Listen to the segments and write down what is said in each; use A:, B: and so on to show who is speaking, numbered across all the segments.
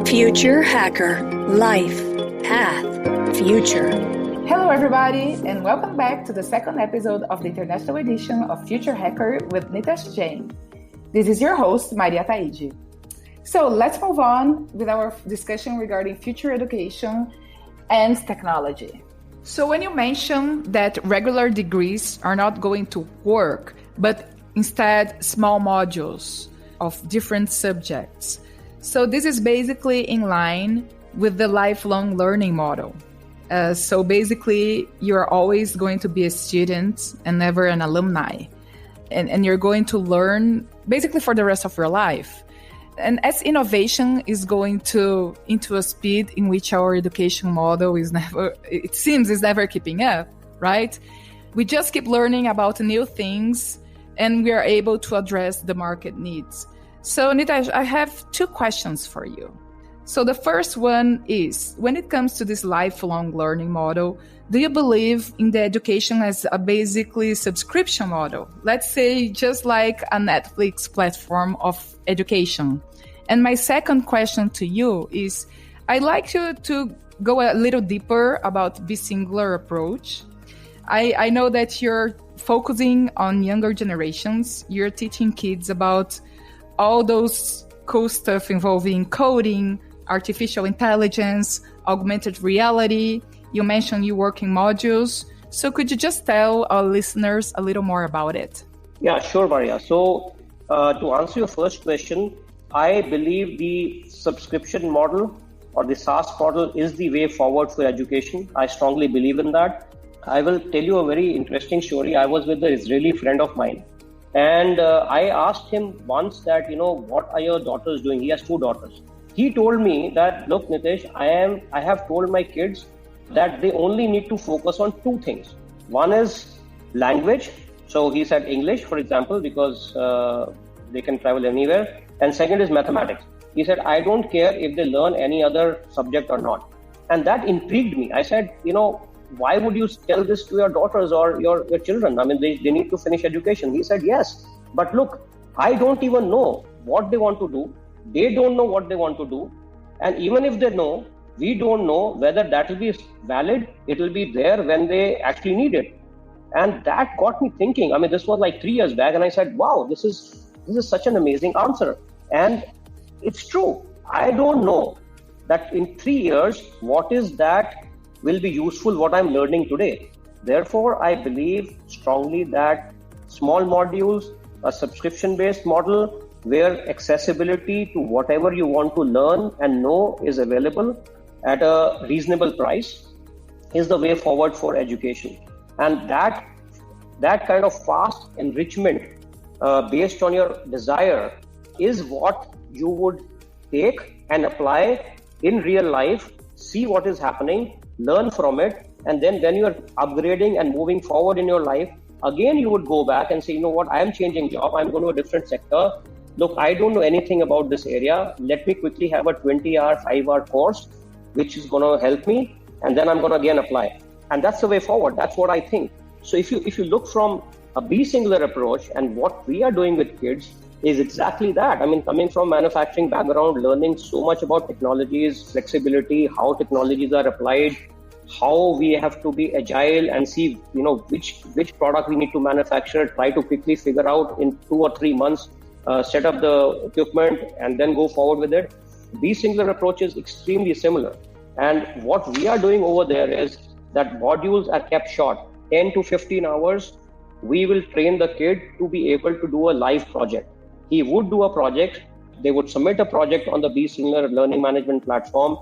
A: Future Hacker. Life. Path. Future.
B: Hello everybody, and welcome back to the second episode of the International Edition of Future Hacker with Nitesh Jain. This is your host, Maria Taide. So let's move on with our discussion regarding future education and technology. So when you mention that regular degrees are not going to work, but instead small modules of different subjects. So this is basically in line with the lifelong learning model. So basically, you're always going to be a student and never an alumni. And you're going to learn basically for the rest of your life. And as innovation is going into a speed in which our education model is never keeping up, right? We just keep learning about new things and we are able to address the market needs. So Nitesh, I have two questions for you. So the first one is, when it comes to this lifelong learning model, do you believe in the education as a basically subscription model? Let's say just like a Netflix platform of education. And my second question to you is, I'd like you to go a little deeper about the singular approach. I know that you're focusing on younger generations. You're teaching kids about all those cool stuff involving coding, artificial intelligence, augmented reality. You mentioned you work in modules. So could you just tell our listeners a little more about it?
C: Yeah, sure, Maria. So to answer your first question, I believe the subscription model or the SaaS model is the way forward for education. I strongly believe in that. I will tell you a very interesting story. I was with an Israeli friend of mine. And I asked him once that, what are your daughters doing? He has two daughters. He told me that, look, Nitesh, I have told my kids that they only need to focus on two things. One is language. So he said English, for example, because they can travel anywhere. And second is mathematics. He said, I don't care if they learn any other subject or not. And that intrigued me. I said, why would you tell this to your daughters or your children? I mean, they need to finish education. He said, yes. But look, I don't even know what they want to do. They don't know what they want to do. And even if they know, we don't know whether that will be valid. It will be there when they actually need it. And that got me thinking. I mean, this was like 3 years back. And I said, wow, this is such an amazing answer. And it's true. I don't know that in 3 years, what is that will be useful, what I'm learning today. Therefore, I believe strongly that small modules, a subscription-based model where accessibility to whatever you want to learn and know is available at a reasonable price is the way forward for education. And that kind of fast enrichment based on your desire is what you would take and apply in real life, see what is happening, learn from it, and then when you're upgrading and moving forward in your life, again you would go back and say, you know what, I am changing job, I'm going to a different sector. Look, I don't know anything about this area. Let me quickly have a 20-hour, 5-hour course, which is going to help me, and then I'm going to again apply. And that's the way forward. That's what I think. So if you look from a be singular approach, and what we are doing with kids is exactly that. I mean, coming from manufacturing background, learning so much about technologies, flexibility, how technologies are applied, how we have to be agile and see, which product we need to manufacture, try to quickly figure out in 2 or 3 months, set up the equipment and then go forward with it. These singular approach is extremely similar. And what we are doing over there is that modules are kept short, 10 to 15 hours. We will train the kid to be able to do a live project. He would do a project. They would submit a project on the Be Singular learning management platform.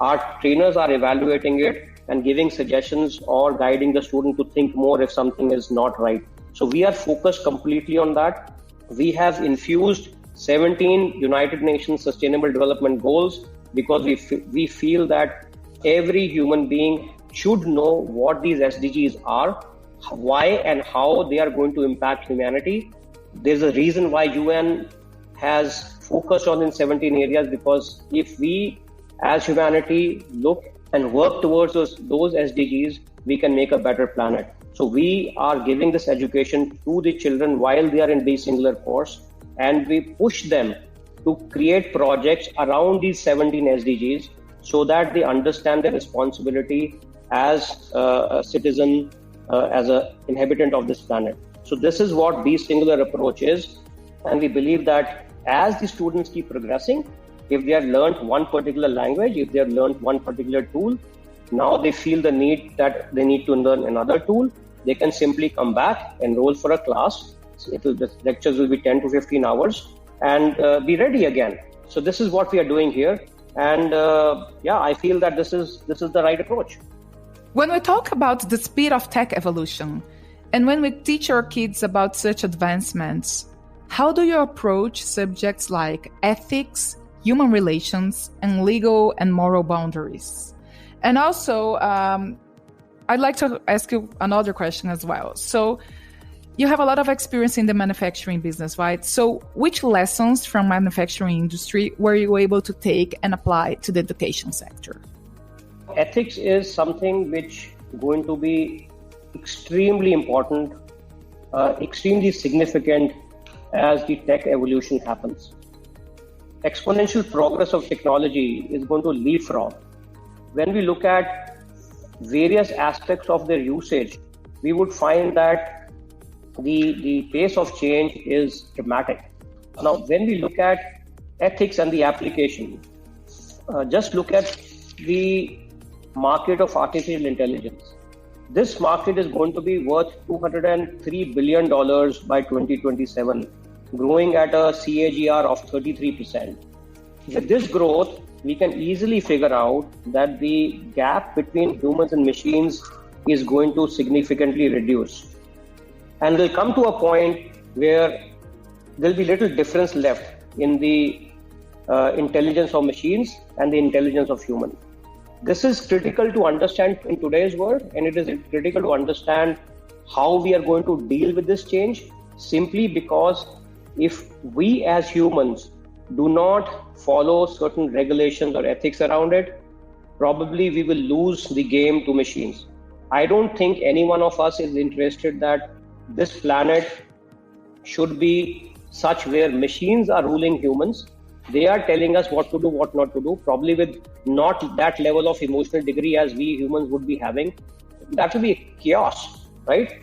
C: Our trainers are evaluating it and giving suggestions or guiding the student to think more if something is not right. So we are focused completely on that. We have infused 17 United Nations Sustainable Development Goals because we feel that every human being should know what these SDGs are, why and how they are going to impact humanity. There's a reason why UN has focused on in 17 areas, because if we as humanity look and work towards those SDGs, we can make a better planet. So we are giving this education to the children while they are in the singular course, and we push them to create projects around these 17 SDGs so that they understand their responsibility as a citizen, as an inhabitant of this planet. So this is what the singular approach is. And we believe that as the students keep progressing, if they have learned one particular language, if they have learned one particular tool, now they feel the need that they need to learn another tool, they can simply come back, enroll for a class. The lectures will be 10 to 15 hours and be ready again. So this is what we are doing here. And I feel that this is the right approach.
B: When we talk about the speed of tech evolution, and when we teach our kids about such advancements, how do you approach subjects like ethics, human relations, and legal and moral boundaries? And also, I'd like to ask you another question as well. So you have a lot of experience in the manufacturing business, right? So which lessons from manufacturing industry were you able to take and apply to the education sector?
C: Ethics is something which is going to be extremely important, extremely significant as the tech evolution happens. Exponential progress of technology is going to leapfrog. When we look at various aspects of their usage, we would find that the pace of change is dramatic. Now, when we look at ethics and the application, just look at the market of artificial intelligence. This market is going to be worth $203 billion by 2027, growing at a CAGR of 33%. With this growth, we can easily figure out that the gap between humans and machines is going to significantly reduce. And we'll come to a point where there'll be little difference left in the intelligence of machines and the intelligence of humans. This is critical to understand in today's world, and it is critical to understand how we are going to deal with this change, simply because if we as humans do not follow certain regulations or ethics around it, probably we will lose the game to machines. I don't think any one of us is interested that this planet should be such where machines are ruling humans. They are telling us what to do, what not to do, probably with not that level of emotional degree as we humans would be having. That will be chaos, right?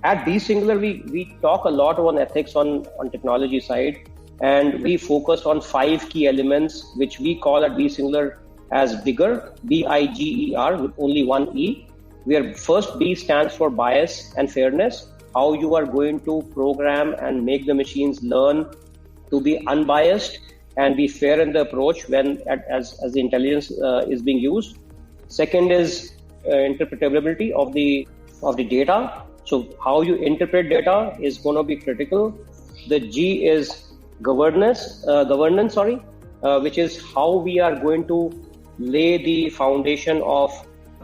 C: At D-Singular, we talk a lot on ethics on technology side, and we focus on 5 key elements, which we call at D-Singular as bigger, B-I-G-E-R, with only one E, where first B stands for bias and fairness, how you are going to program and make the machines learn to be unbiased and be fair in the approach when as the intelligence is being used. Second is interpretability of the data. So how you interpret data is going to be critical. The G is governance, which is how we are going to lay the foundation of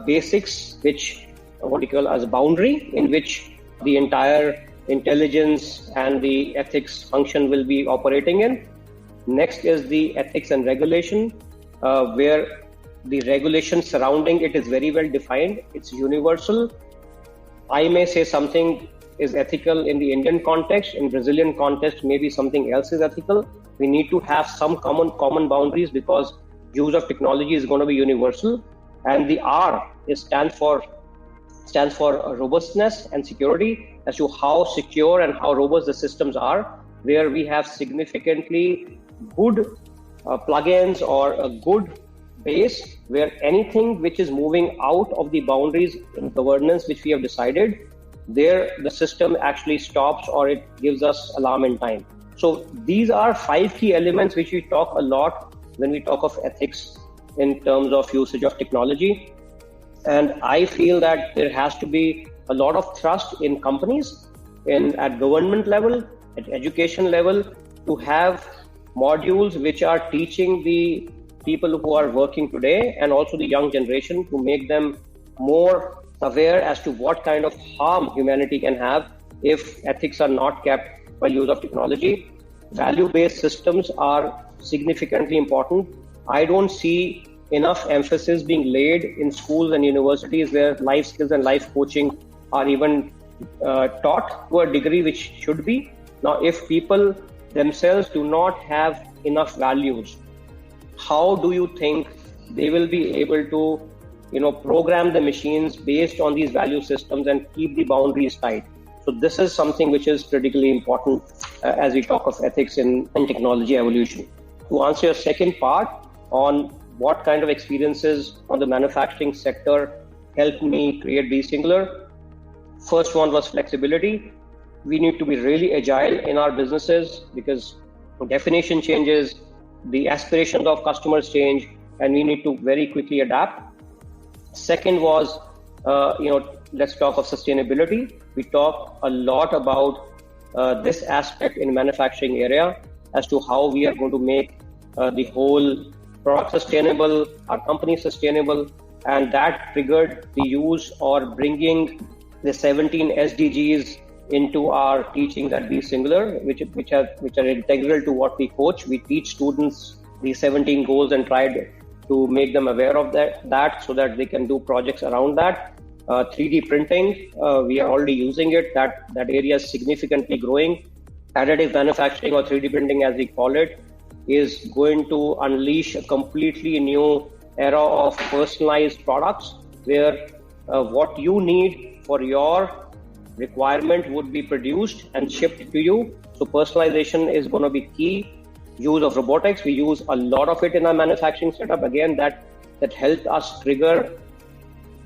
C: basics, which what we call as a boundary, in which the entire intelligence and the ethics function will be operating in. Next is the ethics and regulation, where the regulation surrounding it is very well defined. It's universal. I may say something is ethical in the Indian context, in Brazilian context, maybe something else is ethical. We need to have some common boundaries because use of technology is going to be universal. And the R stands for robustness and security, as to how secure and how robust the systems are, where we have significantly good plugins or a good base, where anything which is moving out of the boundaries in governance which we have decided, there the system actually stops or it gives us alarm in time. So these are 5 key elements which we talk a lot when we talk of ethics in terms of usage of technology. And I feel that there has to be a lot of trust in companies, at government level, at education level, to have modules which are teaching the people who are working today and also the young generation, to make them more aware as to what kind of harm humanity can have if ethics are not kept by use of technology. Value-based systems are significantly important. I don't see enough emphasis being laid in schools and universities where life skills and life coaching are even taught to a degree which should be. Now, if people themselves do not have enough values, how do you think they will be able to, program the machines based on these value systems and keep the boundaries tight? So this is something which is critically important as we talk of ethics in technology evolution. To answer your second part on what kind of experiences on the manufacturing sector helped me create Be Singular, first one was flexibility. We need to be really agile in our businesses because definition changes, the aspirations of customers change, and we need to very quickly adapt. Second was, let's talk of sustainability. We talk a lot about this aspect in manufacturing area as to how we are going to make the whole product sustainable, our company sustainable, and that triggered the use or bringing the 17 SDGs into our teachings at Be Singular, which are integral to what we coach. We teach students the 17 goals and tried to make them aware of that so that they can do projects around that. 3D printing, we are already using it. That area is significantly growing. Additive manufacturing or 3D printing, as we call it, is going to unleash a completely new era of personalized products where what you need for your requirement would be produced and shipped to you. So personalization is going to be key. Use of robotics, we use a lot of it in our manufacturing setup. Again, that helped us trigger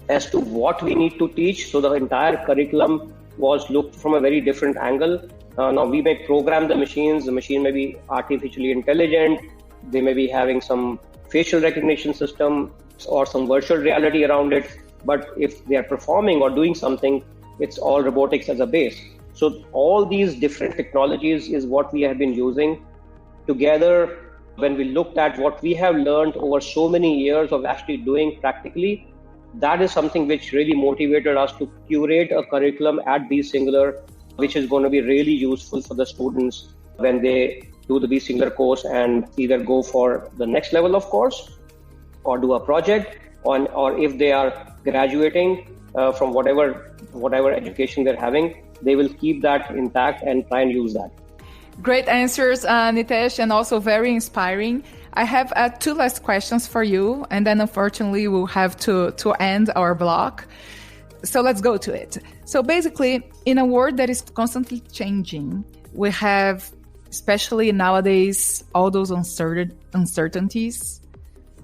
C: as to what we need to teach. So the entire curriculum was looked from a very different angle. Now we may program the machines. The machine may be artificially intelligent. They may be having some facial recognition system or some virtual reality around it. But if they are performing or doing something, it's all robotics as a base. So all these different technologies is what we have been using together. When we looked at what we have learned over so many years of actually doing practically, that is something which really motivated us to curate a curriculum at Be Singular, which is going to be really useful for the students when they do the Be Singular course and either go for the next level of course or do a project, or if they are graduating from whatever education they're having, they will keep that intact and try and use that.
B: Great answers, Nitesh, and also very inspiring. I have two last questions for you, and then unfortunately we'll have to end our block. So let's go to it. So basically, in a world that is constantly changing, we have, especially nowadays, all those uncertainties.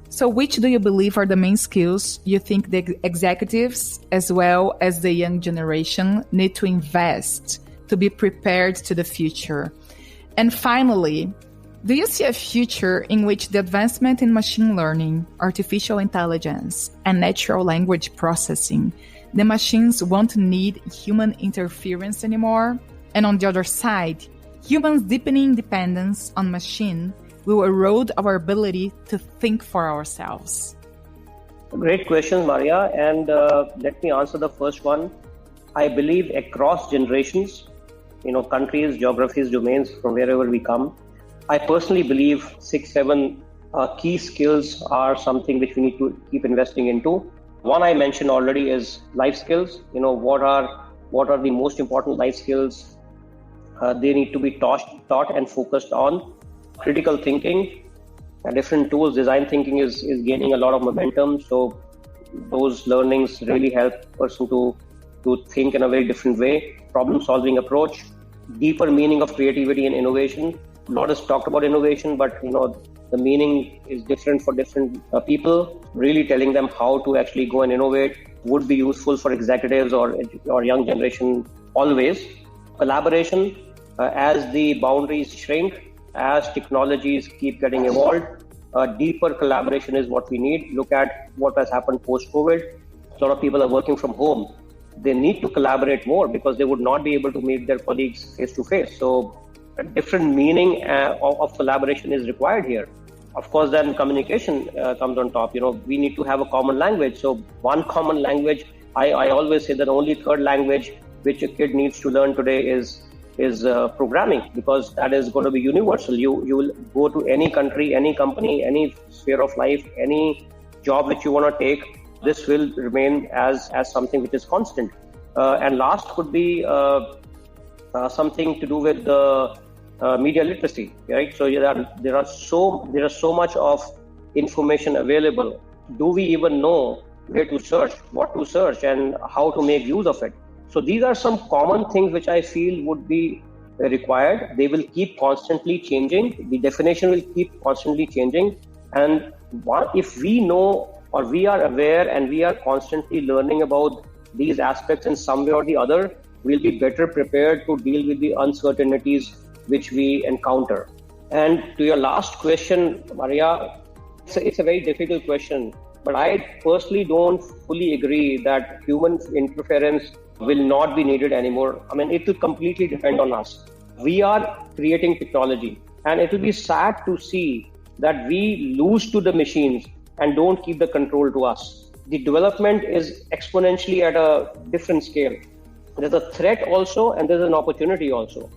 B: So which do you believe are the main skills you think the executives, as well as the young generation, need to invest to be prepared to the future? And finally, do you see a future in which the advancement in machine learning, artificial intelligence, and natural language processing, the machines won't need human interference anymore? And on the other side, humans' deepening dependence on machine will erode our ability to think for ourselves?
C: Great questions, Maria. And let me answer the first one. I believe across generations, countries, geographies, domains, from wherever we come, I personally believe 6-7 key skills are something which we need to keep investing into. One I mentioned already is life skills. What are the most important life skills? They need to be taught and focused on. Critical thinking, different tools. Design thinking is gaining a lot of momentum. So those learnings really help person to think in a very different way. Problem-solving approach, deeper meaning of creativity and innovation. A lot is talked about innovation, but the meaning is different for different people. Really telling them how to actually go and innovate would be useful for executives or young generation always. Collaboration, as the boundaries shrink, as technologies keep getting evolved, deeper collaboration is what we need. Look at what has happened post-COVID. A lot of people are working from home. They need to collaborate more because they would not be able to meet their colleagues face-to-face. So a different meaning of collaboration is required here. Of course, then communication comes on top. We need to have a common language. So one common language, I always say that only third language which a kid needs to learn today is programming, because that is going to be universal. You will go to any country, any company, any sphere of life, any job which you want to take. This will remain as something which is constant. And last could be something to do with the media literacy, right? So there are so much of information available. Do we even know where to search, what to search, and how to make use of it? So these are some common things which I feel would be required. They will keep constantly changing. The definition will keep constantly changing. And if we know or we are aware and we are constantly learning about these aspects in some way or the other, we'll be better prepared to deal with the uncertainties which we encounter. And to your last question, Maria, it's a very difficult question, but I personally don't fully agree that human interference will not be needed anymore. I mean, it will completely depend on us. We are creating technology, and it will be sad to see that we lose to the machines and don't keep the control to us. The development is exponentially at a different scale. There's a threat also, and there's an opportunity also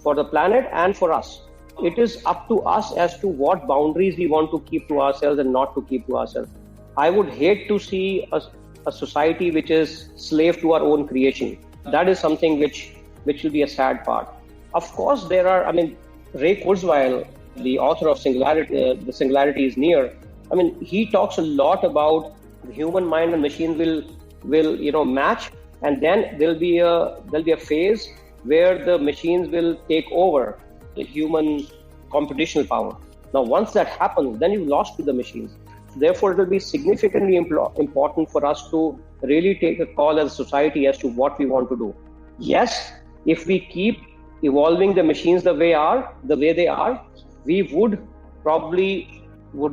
C: for the planet and for us. It is up to us as to what boundaries we want to keep to ourselves and not to keep to ourselves. I would hate to see a society which is slave to our own creation. That is something which will be a sad part. Of course, there are, Ray Kurzweil, the author of The Singularity is Near, he talks a lot about the human mind and machine will match, and then there'll be a phase where the machines will take over the human computational power. Now, once that happens, then you've lost to the machines. Therefore, it will be significantly important for us to really take a call as a society as to what we want to do. Yes, if we keep evolving the machines the way they are, we would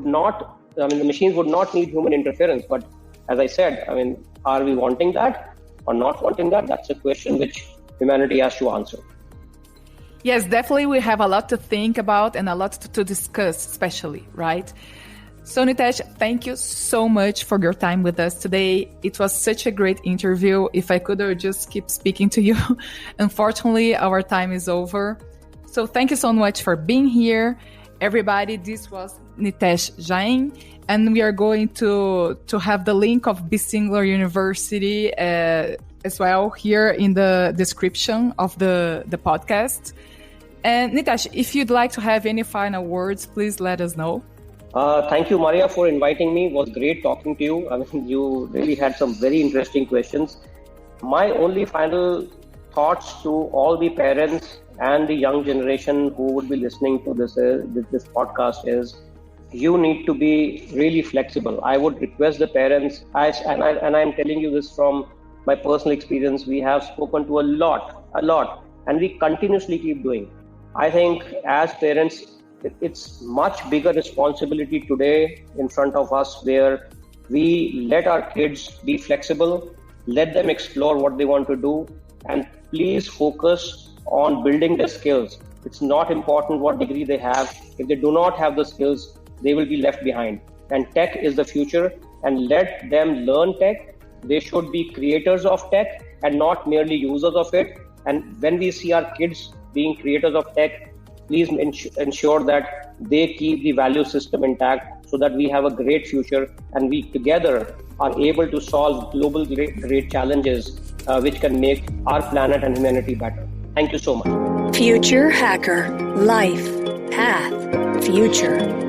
C: not, the machines would not need human interference. But as I said, are we wanting that or not wanting that? That's a question which humanity has to answer.
B: Yes, definitely we have a lot to think about and a lot to discuss, especially, right? So Nitesh, thank you so much for your time with us today. It was such a great interview. If I could, I would just keep speaking to you. Unfortunately, our time is over. So thank you so much for being here. Everybody, this was Nitesh Jain, and we are going to have the link of Be Singular University as well here in the description of the podcast. And Nitesh, if you'd like to have any final words, please let us know.
C: Thank you, Maria, for inviting me. It was great talking to you. You really had some very interesting questions. My only final thoughts to all the parents and the young generation who would be listening to this podcast is, you need to be really flexible. I would request the parents, and I'm telling you this from my personal experience, we have spoken to a lot, and we continuously keep doing. I think as parents, it's much bigger responsibility today in front of us, where we let our kids be flexible, let them explore what they want to do, and please focus on building their skills. It's not important what degree they have. If they do not have the skills, they will be left behind. And tech is the future, and let them learn tech. They should be creators of tech and not merely users of it. And when we see our kids being creators of tech, please ensure that they keep the value system intact so that we have a great future and we together are able to solve global great challenges which can make our planet and humanity better. Thank you so much.
A: Future Hacker. Life. Path. Future.